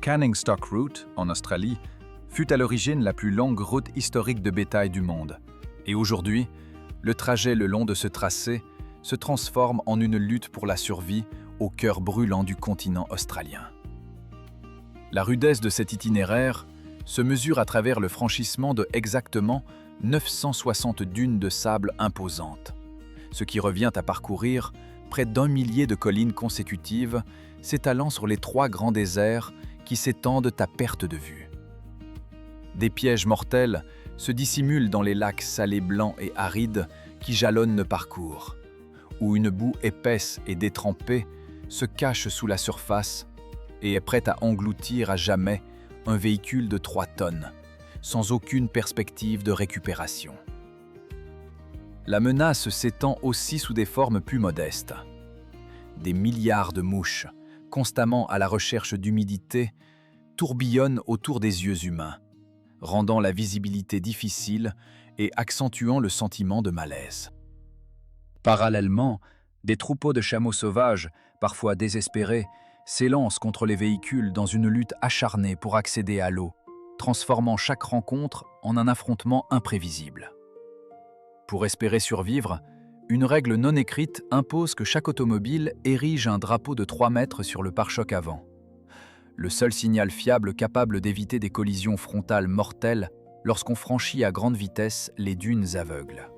Canning Stock Route, en Australie, fut à l'origine la plus longue route historique de bétail du monde. Et aujourd'hui, le trajet le long de ce tracé se transforme en une lutte pour la survie au cœur brûlant du continent australien. La rudesse de cet itinéraire se mesure à travers le franchissement de exactement 960 dunes de sable imposantes, ce qui revient à parcourir près d'1 millier de collines consécutives s'étalant sur les 3 grands déserts qui s'étendent à perte de vue. Des pièges mortels se dissimulent dans les lacs salés blancs et arides qui jalonnent le parcours, où une boue épaisse et détrempée se cache sous la surface et est prête à engloutir à jamais un véhicule de 3 tonnes, sans aucune perspective de récupération. La menace s'étend aussi sous des formes plus modestes. Des milliards de mouches, constamment à la recherche d'humidité, tourbillonnent autour des yeux humains, rendant la visibilité difficile et accentuant le sentiment de malaise. Parallèlement, des troupeaux de chameaux sauvages, parfois désespérés, s'élancent contre les véhicules dans une lutte acharnée pour accéder à l'eau, transformant chaque rencontre en un affrontement imprévisible. Pour espérer survivre, une règle non écrite impose que chaque automobile érige un drapeau de 3 mètres sur le pare-choc avant. Le seul signal fiable capable d'éviter des collisions frontales mortelles lorsqu'on franchit à grande vitesse les dunes aveugles.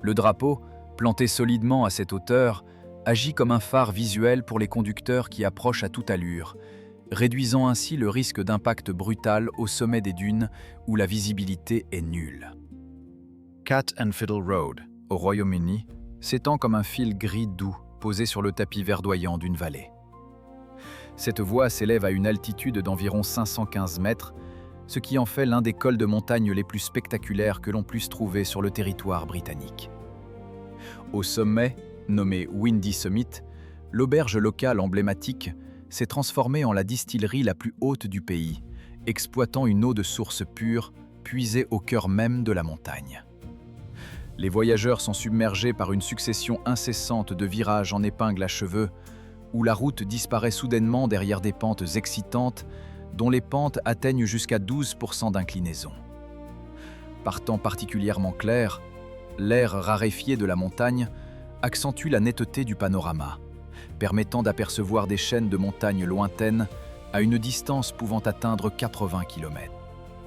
Le drapeau, planté solidement à cette hauteur, agit comme un phare visuel pour les conducteurs qui approchent à toute allure, réduisant ainsi le risque d'impact brutal au sommet des dunes où la visibilité est nulle. Cat and Fiddle Road, au Royaume-Uni, s'étend comme un fil gris doux posé sur le tapis verdoyant d'une vallée. Cette voie s'élève à une altitude d'environ 515 mètres, ce qui en fait l'un des cols de montagne les plus spectaculaires que l'on puisse trouver sur le territoire britannique. Au sommet, nommé Windy Summit, l'auberge locale emblématique s'est transformée en la distillerie la plus haute du pays, exploitant une eau de source pure puisée au cœur même de la montagne. Les voyageurs sont submergés par une succession incessante de virages en épingle à cheveux, où la route disparaît soudainement derrière des pentes excitantes, dont les pentes atteignent jusqu'à 12% d'inclinaison. Par temps particulièrement clair, l'air raréfié de la montagne accentue la netteté du panorama, permettant d'apercevoir des chaînes de montagnes lointaines à une distance pouvant atteindre 80 km.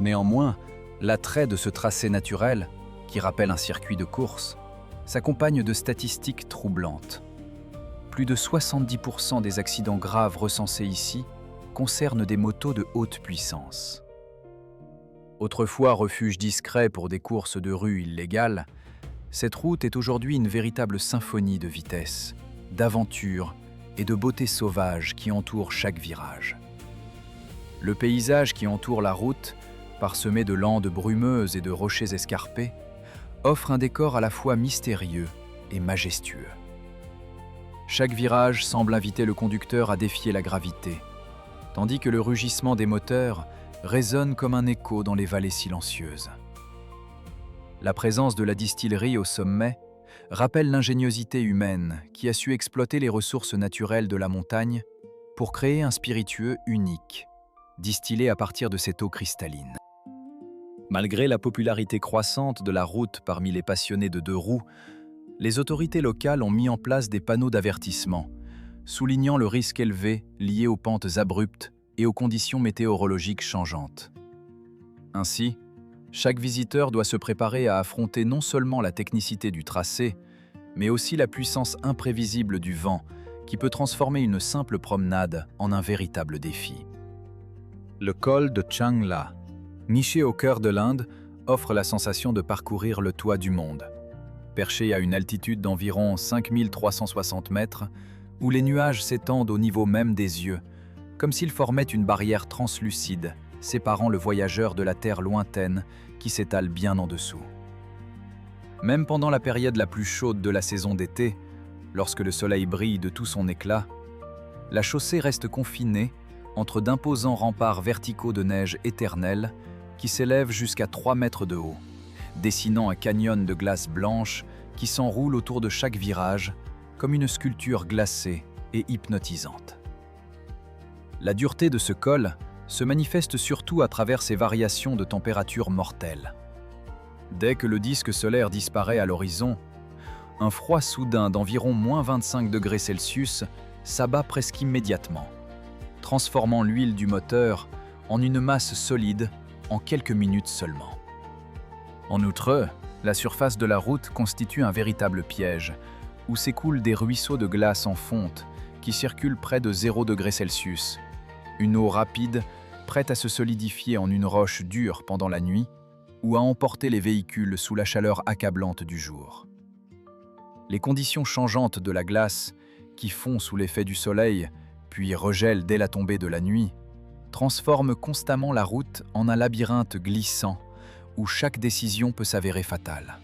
Néanmoins, l'attrait de ce tracé naturel, qui rappelle un circuit de course, s'accompagne de statistiques troublantes. Plus de 70% des accidents graves recensés ici concernent des motos de haute puissance. Autrefois refuge discret pour des courses de rue illégales, cette route est aujourd'hui une véritable symphonie de vitesse, d'aventure et de beauté sauvage qui entoure chaque virage. Le paysage qui entoure la route, parsemé de landes brumeuses et de rochers escarpés, offre un décor à la fois mystérieux et majestueux. Chaque virage semble inviter le conducteur à défier la gravité, tandis que le rugissement des moteurs résonne comme un écho dans les vallées silencieuses. La présence de la distillerie au sommet rappelle l'ingéniosité humaine qui a su exploiter les ressources naturelles de la montagne pour créer un spiritueux unique, distillé à partir de cette eau cristalline. Malgré la popularité croissante de la route parmi les passionnés de deux roues, les autorités locales ont mis en place des panneaux d'avertissement, soulignant le risque élevé lié aux pentes abruptes et aux conditions météorologiques changeantes. Ainsi, chaque visiteur doit se préparer à affronter non seulement la technicité du tracé, mais aussi la puissance imprévisible du vent qui peut transformer une simple promenade en un véritable défi. Le col de Changla, niché au cœur de l'Inde, offre la sensation de parcourir le toit du monde. Perché à une altitude d'environ 5360 mètres, où les nuages s'étendent au niveau même des yeux, comme s'ils formaient une barrière translucide séparant le voyageur de la terre lointaine qui s'étale bien en dessous. Même pendant la période la plus chaude de la saison d'été, lorsque le soleil brille de tout son éclat, la chaussée reste confinée entre d'imposants remparts verticaux de neige éternelle qui s'élèvent jusqu'à 3 mètres de haut, dessinant un canyon de glace blanche qui s'enroule autour de chaque virage comme une sculpture glacée et hypnotisante. La dureté de ce col se manifeste surtout à travers ses variations de température mortelles. Dès que le disque solaire disparaît à l'horizon, un froid soudain d'environ -25 degrés Celsius s'abat presque immédiatement, transformant l'huile du moteur en une masse solide en quelques minutes seulement. En outre, la surface de la route constitue un véritable piège, où s'écoulent des ruisseaux de glace en fonte qui circulent près de 0 degrés Celsius, une eau rapide prête à se solidifier en une roche dure pendant la nuit ou à emporter les véhicules sous la chaleur accablante du jour. Les conditions changeantes de la glace, qui fond sous l'effet du soleil, puis regèlent dès la tombée de la nuit, transforment constamment la route en un labyrinthe glissant où chaque décision peut s'avérer fatale.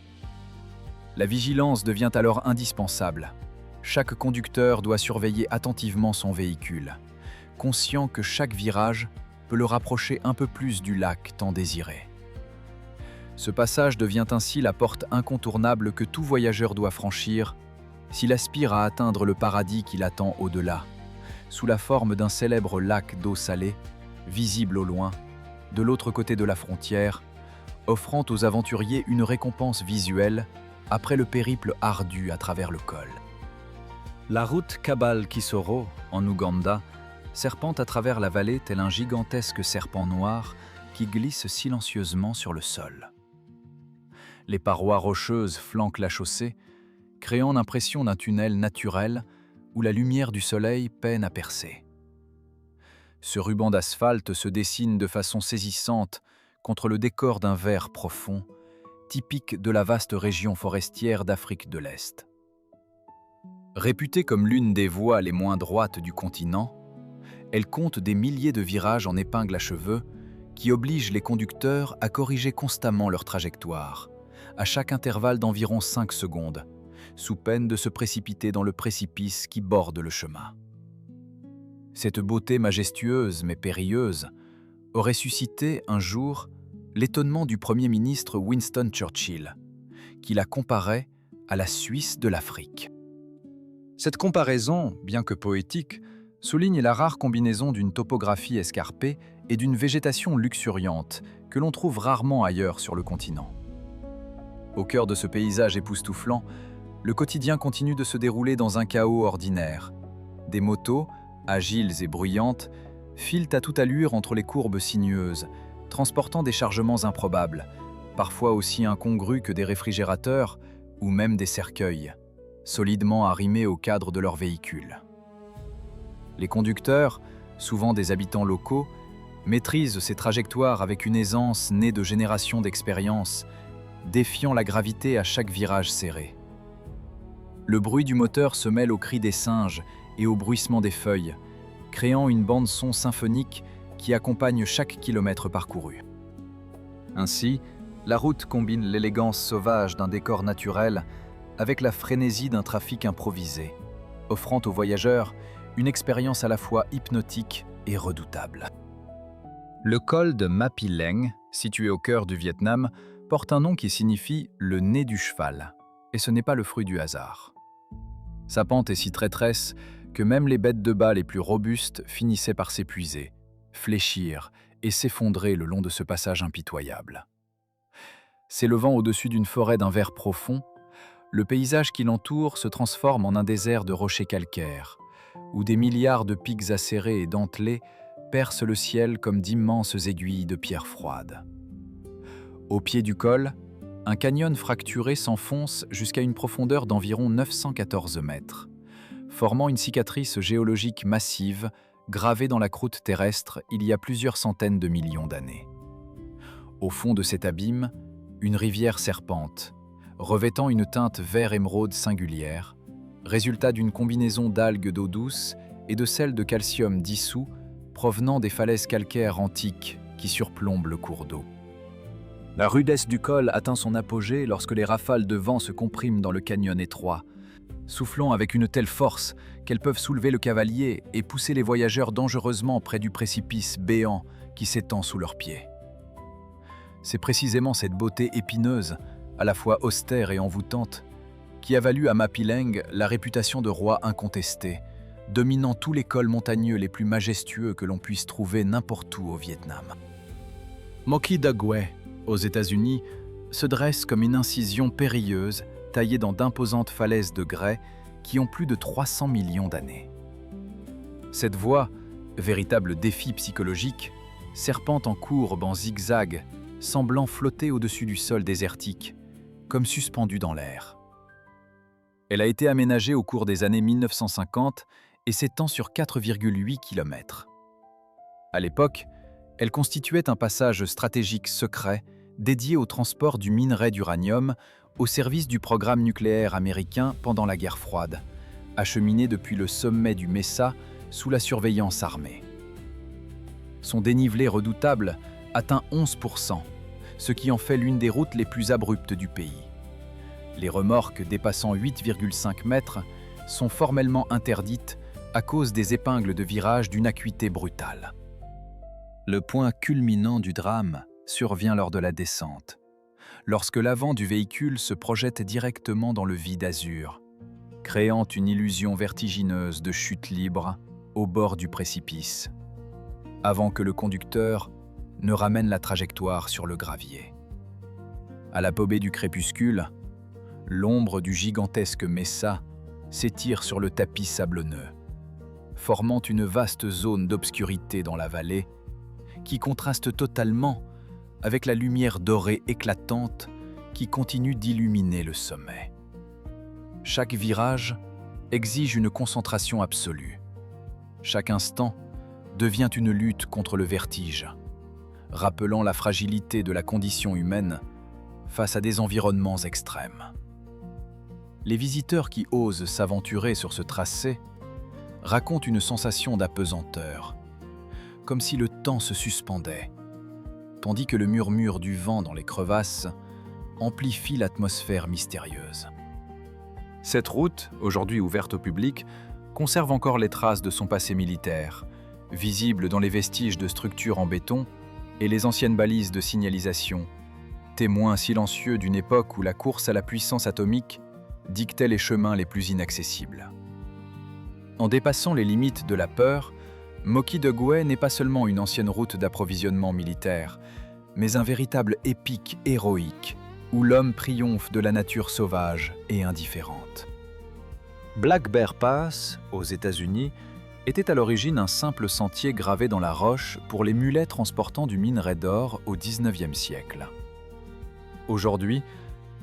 La vigilance devient alors indispensable. Chaque conducteur doit surveiller attentivement son véhicule, conscient que chaque virage peut le rapprocher un peu plus du lac tant désiré. Ce passage devient ainsi la porte incontournable que tout voyageur doit franchir s'il aspire à atteindre le paradis qui l'attend au-delà, sous la forme d'un célèbre lac d'eau salée, visible au loin, de l'autre côté de la frontière, offrant aux aventuriers une récompense visuelle après le périple ardu à travers le col. La route Kabale-Kisoro, en Ouganda, serpente à travers la vallée tel un gigantesque serpent noir qui glisse silencieusement sur le sol. Les parois rocheuses flanquent la chaussée, créant l'impression d'un tunnel naturel où la lumière du soleil peine à percer. Ce ruban d'asphalte se dessine de façon saisissante contre le décor d'un vert profond, typique de la vaste région forestière d'Afrique de l'Est. Réputée comme l'une des voies les moins droites du continent, elle compte des milliers de virages en épingle à cheveux qui obligent les conducteurs à corriger constamment leur trajectoire, à chaque intervalle d'environ 5 secondes, sous peine de se précipiter dans le précipice qui borde le chemin. Cette beauté majestueuse mais périlleuse aurait suscité un jour l'étonnement du Premier ministre Winston Churchill, qui la comparait à la Suisse de l'Afrique. Cette comparaison, bien que poétique, souligne la rare combinaison d'une topographie escarpée et d'une végétation luxuriante que l'on trouve rarement ailleurs sur le continent. Au cœur de ce paysage époustouflant, le quotidien continue de se dérouler dans un chaos ordinaire. Des motos, agiles et bruyantes, filent à toute allure entre les courbes sinueuses, transportant des chargements improbables, parfois aussi incongrus que des réfrigérateurs ou même des cercueils, solidement arrimés au cadre de leur véhicule. Les conducteurs, souvent des habitants locaux, maîtrisent ces trajectoires avec une aisance née de générations d'expérience, défiant la gravité à chaque virage serré. Le bruit du moteur se mêle au cri des singes et au bruissement des feuilles, créant une bande-son symphonique qui accompagne chaque kilomètre parcouru. Ainsi, la route combine l'élégance sauvage d'un décor naturel avec la frénésie d'un trafic improvisé, offrant aux voyageurs une expérience à la fois hypnotique et redoutable. Le col de Mapileng, situé au cœur du Vietnam, porte un nom qui signifie « le nez du cheval », et ce n'est pas le fruit du hasard. Sa pente est si traîtresse que même les bêtes de bas les plus robustes finissaient par s'épuiser, fléchir et s'effondrer le long de ce passage impitoyable. S'élevant au-dessus d'une forêt d'un vert profond, le paysage qui l'entoure se transforme en un désert de rochers calcaires, où des milliards de pics acérés et dentelés percent le ciel comme d'immenses aiguilles de pierre froide. Au pied du col, un canyon fracturé s'enfonce jusqu'à une profondeur d'environ 914 mètres, formant une cicatrice géologique massive gravée dans la croûte terrestre il y a plusieurs centaines de millions d'années. Au fond de cet abîme, une rivière serpente, revêtant une teinte vert-émeraude singulière, résultat d'une combinaison d'algues d'eau douce et de sels de calcium dissous provenant des falaises calcaires antiques qui surplombent le cours d'eau. La rudesse du col atteint son apogée lorsque les rafales de vent se compriment dans le canyon étroit, soufflant avec une telle force qu'elles peuvent soulever le cavalier et pousser les voyageurs dangereusement près du précipice béant qui s'étend sous leurs pieds. C'est précisément cette beauté épineuse, à la fois austère et envoûtante, qui a valu à Mapileng la réputation de roi incontesté, dominant tous les cols montagneux les plus majestueux que l'on puisse trouver n'importe où au Vietnam. Moki Dagwe, aux États-Unis, se dresse comme une incision périlleuse taillée dans d'imposantes falaises de grès qui ont plus de 300 millions d'années. Cette voie, véritable défi psychologique, serpente en courbe en zigzag, semblant flotter au-dessus du sol désertique, comme suspendue dans l'air. Elle a été aménagée au cours des années 1950 et s'étend sur 4,8 km. À l'époque, elle constituait un passage stratégique secret dédié au transport du minerai d'uranium au service du programme nucléaire américain pendant la guerre froide, acheminé depuis le sommet du Mesa sous la surveillance armée. Son dénivelé redoutable atteint 11%, ce qui en fait l'une des routes les plus abruptes du pays. Les remorques dépassant 8,5 mètres sont formellement interdites à cause des épingles de virage d'une acuité brutale. Le point culminant du drame survient lors de la descente, lorsque l'avant du véhicule se projette directement dans le vide azur, créant une illusion vertigineuse de chute libre au bord du précipice, avant que le conducteur ne ramène la trajectoire sur le gravier. À l'apogée du crépuscule, l'ombre du gigantesque Mesa s'étire sur le tapis sablonneux, formant une vaste zone d'obscurité dans la vallée qui contraste totalement avec la lumière dorée éclatante qui continue d'illuminer le sommet. Chaque virage exige une concentration absolue. Chaque instant devient une lutte contre le vertige, rappelant la fragilité de la condition humaine face à des environnements extrêmes. Les visiteurs qui osent s'aventurer sur ce tracé racontent une sensation d'apesanteur, comme si le temps se suspendait, tandis que le murmure du vent dans les crevasses amplifie l'atmosphère mystérieuse. Cette route, aujourd'hui ouverte au public, conserve encore les traces de son passé militaire, visibles dans les vestiges de structures en béton et les anciennes balises de signalisation, témoin silencieux d'une époque où la course à la puissance atomique dictait les chemins les plus inaccessibles. En dépassant les limites de la peur, Moki de Gouet n'est pas seulement une ancienne route d'approvisionnement militaire, mais un véritable épique héroïque, où l'homme triomphe de la nature sauvage et indifférente. Black Bear Pass, aux États-Unis, était à l'origine un simple sentier gravé dans la roche pour les mulets transportant du minerai d'or au XIXe siècle. Aujourd'hui,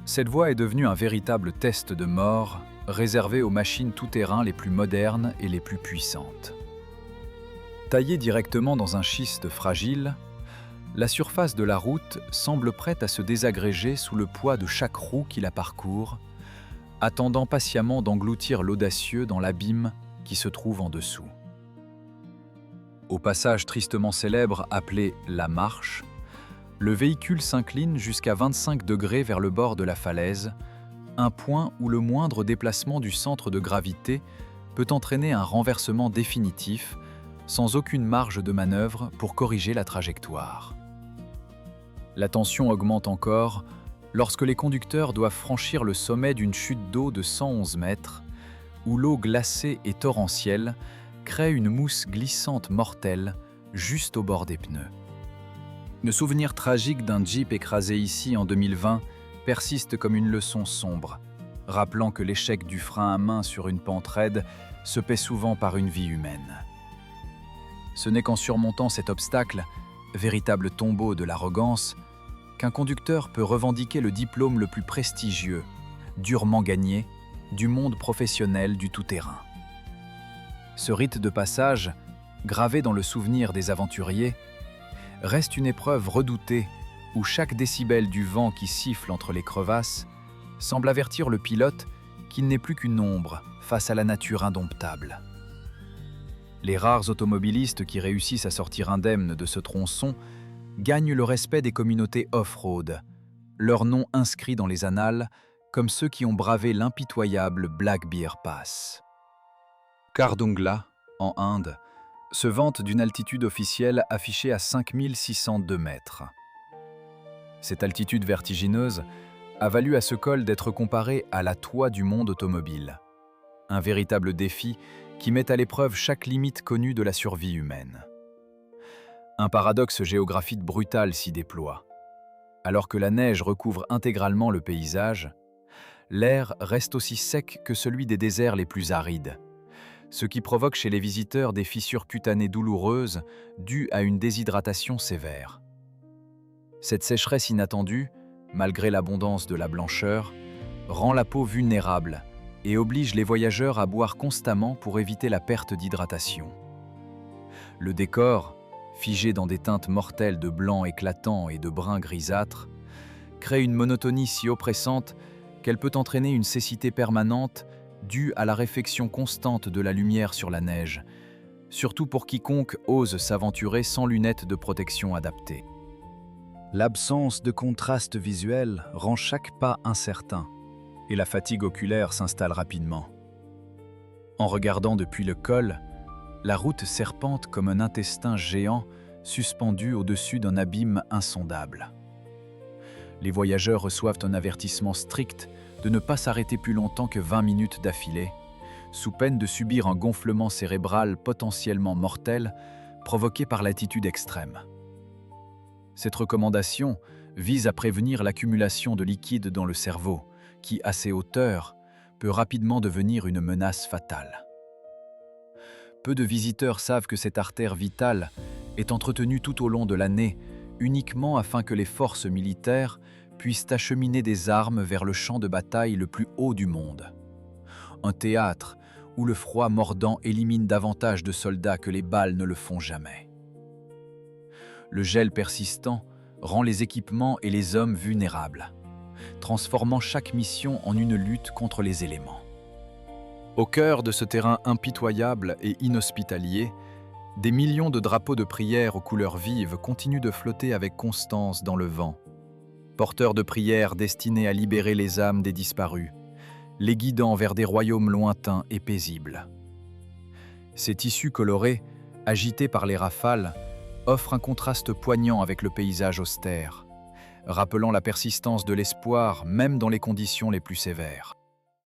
cette voie est devenue un véritable test de mort, réservé aux machines tout-terrain les plus modernes et les plus puissantes. Taillée directement dans un schiste fragile, la surface de la route semble prête à se désagréger sous le poids de chaque roue qui la parcourt, attendant patiemment d'engloutir l'audacieux dans l'abîme qui se trouve en dessous. Au passage tristement célèbre appelé « la marche », le véhicule s'incline jusqu'à 25 degrés vers le bord de la falaise, un point où le moindre déplacement du centre de gravité peut entraîner un renversement définitif, sans aucune marge de manœuvre pour corriger la trajectoire. La tension augmente encore lorsque les conducteurs doivent franchir le sommet d'une chute d'eau de 111 mètres, où l'eau glacée et torrentielle crée une mousse glissante mortelle juste au bord des pneus. Le souvenir tragique d'un Jeep écrasé ici en 2020 persiste comme une leçon sombre, rappelant que l'échec du frein à main sur une pente raide se paie souvent par une vie humaine. Ce n'est qu'en surmontant cet obstacle, véritable tombeau de l'arrogance, qu'un conducteur peut revendiquer le diplôme le plus prestigieux, durement gagné, du monde professionnel du tout-terrain. Ce rite de passage, gravé dans le souvenir des aventuriers, reste une épreuve redoutée où chaque décibel du vent qui siffle entre les crevasses semble avertir le pilote qu'il n'est plus qu'une ombre face à la nature indomptable. Les rares automobilistes qui réussissent à sortir indemnes de ce tronçon gagnent le respect des communautés off-road, leur nom inscrit dans les annales comme ceux qui ont bravé l'impitoyable Black Bear Pass. Kardungla, en Inde, se vante d'une altitude officielle affichée à 5602 mètres. Cette altitude vertigineuse a valu à ce col d'être comparé à la toit du monde automobile. Un véritable défi qui met à l'épreuve chaque limite connue de la survie humaine. Un paradoxe géographique brutal s'y déploie. Alors que la neige recouvre intégralement le paysage, l'air reste aussi sec que celui des déserts les plus arides, ce qui provoque chez les visiteurs des fissures cutanées douloureuses dues à une déshydratation sévère. Cette sécheresse inattendue, malgré l'abondance de la blancheur, rend la peau vulnérable et oblige les voyageurs à boire constamment pour éviter la perte d'hydratation. Le décor, figé dans des teintes mortelles de blanc éclatant et de brun grisâtre, crée une monotonie si oppressante qu'elle peut entraîner une cécité permanente due à la réflexion constante de la lumière sur la neige, surtout pour quiconque ose s'aventurer sans lunettes de protection adaptées. L'absence de contraste visuel rend chaque pas incertain, et la fatigue oculaire s'installe rapidement. En regardant depuis le col, la route serpente comme un intestin géant suspendu au-dessus d'un abîme insondable. Les voyageurs reçoivent un avertissement strict de ne pas s'arrêter plus longtemps que 20 minutes d'affilée, sous peine de subir un gonflement cérébral potentiellement mortel provoqué par l'attitude extrême. Cette recommandation vise à prévenir l'accumulation de liquide dans le cerveau, qui, à ces hauteurs, peut rapidement devenir une menace fatale. Peu de visiteurs savent que cette artère vitale est entretenue tout au long de l'année, uniquement afin que les forces militaires puissent acheminer des armes vers le champ de bataille le plus haut du monde. Un théâtre où le froid mordant élimine davantage de soldats que les balles ne le font jamais. Le gel persistant rend les équipements et les hommes vulnérables, transformant chaque mission en une lutte contre les éléments. Au cœur de ce terrain impitoyable et inhospitalier, des millions de drapeaux de prière aux couleurs vives continuent de flotter avec constance dans le vent, porteurs de prières destinés à libérer les âmes des disparus, les guidant vers des royaumes lointains et paisibles. Ces tissus colorés, agités par les rafales, offrent un contraste poignant avec le paysage austère, rappelant la persistance de l'espoir même dans les conditions les plus sévères.